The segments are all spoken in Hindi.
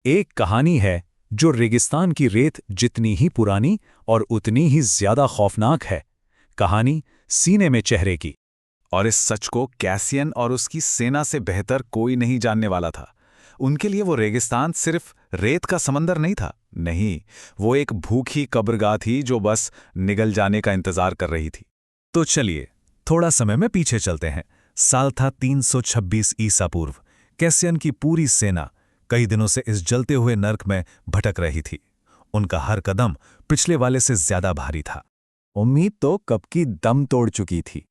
एक कहानी है जो रेगिस्तान की रेत जितनी ही पुरानी और उतनी ही ज्यादा खौफनाक है। कहानी सीने में चेहरे की। और इस सच को कैसियन और उसकी सेना से बेहतर कोई नहीं जानने वाला था। उनके लिए वो रेगिस्तान सिर्फ रेत का समंदर नहीं था, नहीं, वो एक भूखी कब्रगाह थी जो बस निगल जाने का इंतजार कर रही थी। तो चलिए थोड़ा समय में पीछे चलते हैं। साल था 326 ईसा पूर्व। कैसियन की पूरी सेना कई दिनों से इस जलते हुए नर्क में भटक रही थी। उनका हर कदम पिछले वाले से ज्यादा भारी था। उम्मीद तो कब की दम तोड़ चुकी थी।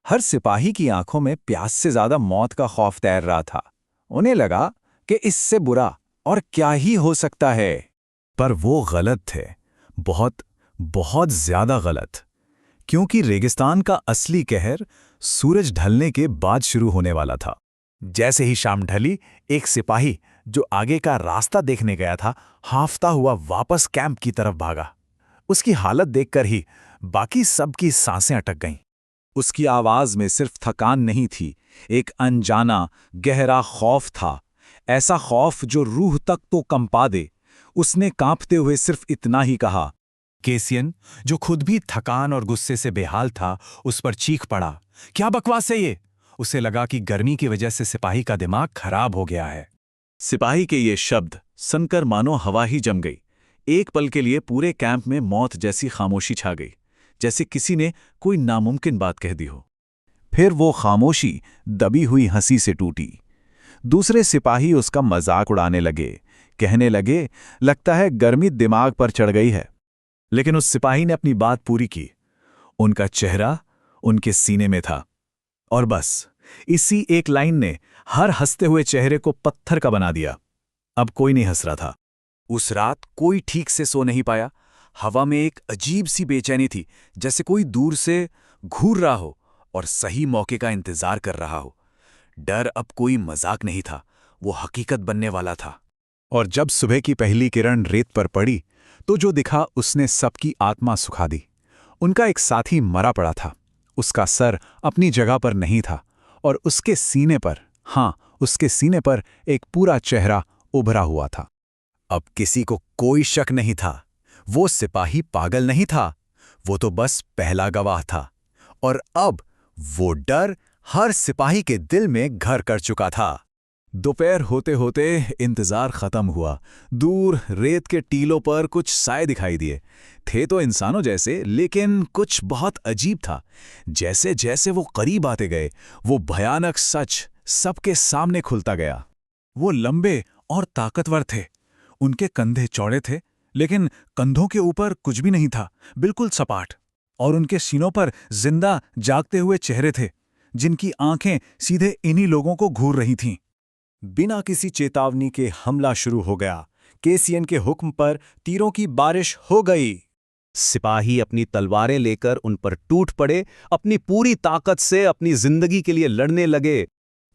हर सिपाही की आंखों में प्यास से ज्यादा मौत का खौफ तैर रहा था। उन्हें लगा कि इससे बुरा और क्या ही हो सकता है। पर वो गलत थे, बहुत बहुत ज्यादा गलत। क्योंकि रेगिस्तान का असली कहर सूरज ढलने के बाद शुरू होने वाला था। जैसे ही शाम ढली, एक सिपाही जो आगे का रास्ता देखने गया था, हांफता हुआ वापस कैंप की तरफ भागा। उसकी हालत देखकर ही बाकी सबकी सांसें अटक गईं। उसकी आवाज में सिर्फ थकान नहीं थी, एक अनजाना गहरा खौफ था। ऐसा खौफ जो रूह तक तो कंपा दे। उसने कांपते हुए सिर्फ इतना ही कहा। कैसियन, जो खुद भी थकान और गुस्से से बेहाल था, उस पर चीख पड़ा, क्या बकवास है ये? उसे लगा कि गर्मी की वजह से सिपाही का दिमाग खराब हो गया है। सिपाही के ये शब्द सुनकर मानो हवा ही जम गई। एक पल के लिए पूरे कैंप में मौत जैसी खामोशी छा गई, जैसे किसी ने कोई नामुमकिन बात कह दी हो। फिर वो खामोशी दबी हुई हंसी से टूटी। दूसरे सिपाही उसका मजाक उड़ाने लगे, कहने लगे, लगता है गर्मी दिमाग पर चढ़ गई है। लेकिन उस सिपाही ने अपनी बात पूरी की। उनका चेहरा उनके सीने में था। और बस इसी एक लाइन ने हर हंसते हुए चेहरे को पत्थर का बना दिया। अब कोई नहीं हंस रहा था। उस रात कोई ठीक से सो नहीं पाया। हवा में एक अजीब सी बेचैनी थी, जैसे कोई दूर से घूर रहा हो और सही मौके का इंतजार कर रहा हो। डर अब कोई मजाक नहीं था, वो हकीकत बनने वाला था। और जब सुबह की पहली किरण रेत पर पड़ी, तो जो दिखा उसने सबकी आत्मा सुखा दी। उनका एक साथी मरा पड़ा था। उसका सर अपनी जगह पर नहीं था और उसके सीने पर, हाँ, उसके सीने पर एक पूरा चेहरा उभरा हुआ था। अब किसी को कोई शक नहीं था, वो सिपाही पागल नहीं था, वो तो बस पहला गवाह था। और अब वो डर हर सिपाही के दिल में घर कर चुका था। दोपहर होते होते इंतजार खत्म हुआ। दूर रेत के टीलों पर कुछ साए दिखाई दिए। थे तो इंसानों जैसे, लेकिन कुछ बहुत अजीब था। जैसे जैसे वो करीब आते गए, वो भयानक सच सबके सामने खुलता गया। वो लंबे और ताकतवर थे। उनके कंधे चौड़े थे, लेकिन कंधों के ऊपर कुछ भी नहीं था, बिल्कुल सपाट। और उनके सीनों पर जिंदा जागते हुए चेहरे थे, जिनकी आंखें सीधे इन्हीं लोगों को घूर रही थीं। बिना किसी चेतावनी के हमला शुरू हो गया। कैसियन के हुक्म पर तीरों की बारिश हो गई। सिपाही अपनी तलवारें लेकर उन पर टूट पड़े, अपनी पूरी ताकत से अपनी जिंदगी के लिए लड़ने लगे।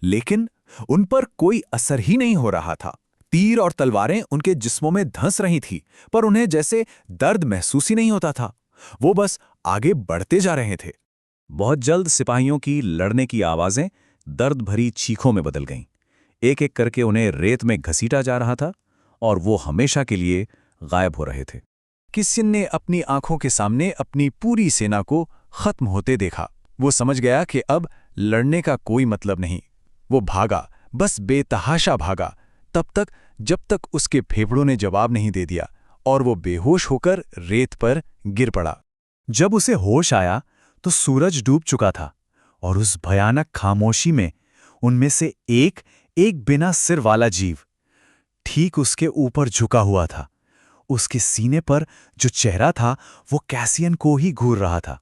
लेकिन उन पर कोई असर ही नहीं हो रहा था। तीर और तलवारें उनके जिस्मों में धंस रही थी, पर उन्हें जैसे दर्द महसूस ही नहीं होता था। वो बस आगे बढ़ते जा रहे थे। बहुत जल्द सिपाहियों की लड़ने की आवाजें दर्द भरी चीखों में बदल गईं। एक एक करके उन्हें रेत में घसीटा जा रहा था और वो हमेशा के लिए गायब हो रहे थे। कैसियन ने अपनी आंखों के सामने अपनी पूरी सेना को खत्म होते देखा। वो समझ गया कि अब लड़ने का कोई मतलब नहीं। वो भागा, बस बेतहाशा भागा, तब तक जब तक उसके फेफड़ों ने जवाब नहीं दे दिया और वो बेहोश होकर रेत पर गिर पड़ा। जब उसे होश आया तो सूरज डूब चुका था और उस भयानक खामोशी में उनमें से एक बिना सिर वाला जीव ठीक उसके ऊपर झुका हुआ था। उसके सीने पर जो चेहरा था, वो कैसियन को ही घूर रहा था।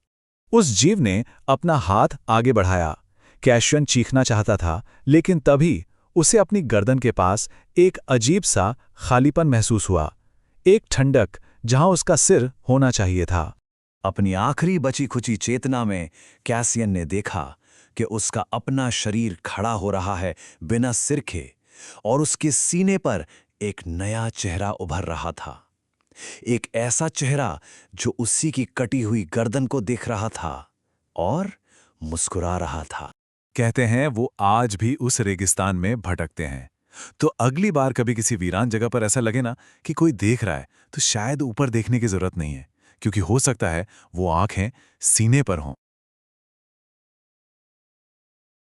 उस जीव ने अपना हाथ आगे बढ़ाया। कैसियन चीखना चाहता था, लेकिन तभी उसे अपनी गर्दन के पास एक अजीब सा खालीपन महसूस हुआ, एक ठंडक जहां उसका सिर होना चाहिए था। अपनी आखिरी बची खुची चेतना में कैसियन ने देखा कि उसका अपना शरीर खड़ा हो रहा है बिना सिर के, और उसके सीने पर एक नया चेहरा उभर रहा था। एक ऐसा चेहरा जो उसी की कटी हुई गर्दन को देख रहा था और मुस्कुरा रहा था। कहते हैं वो आज भी उस रेगिस्तान में भटकते हैं, तो अगली बार कभी किसी वीरान जगह पर ऐसा लगे ना कि कोई देख रहा है, तो शायद ऊपर देखने की जरूरत नहीं है, क्योंकि हो सकता है वो आंखें सीने पर हों।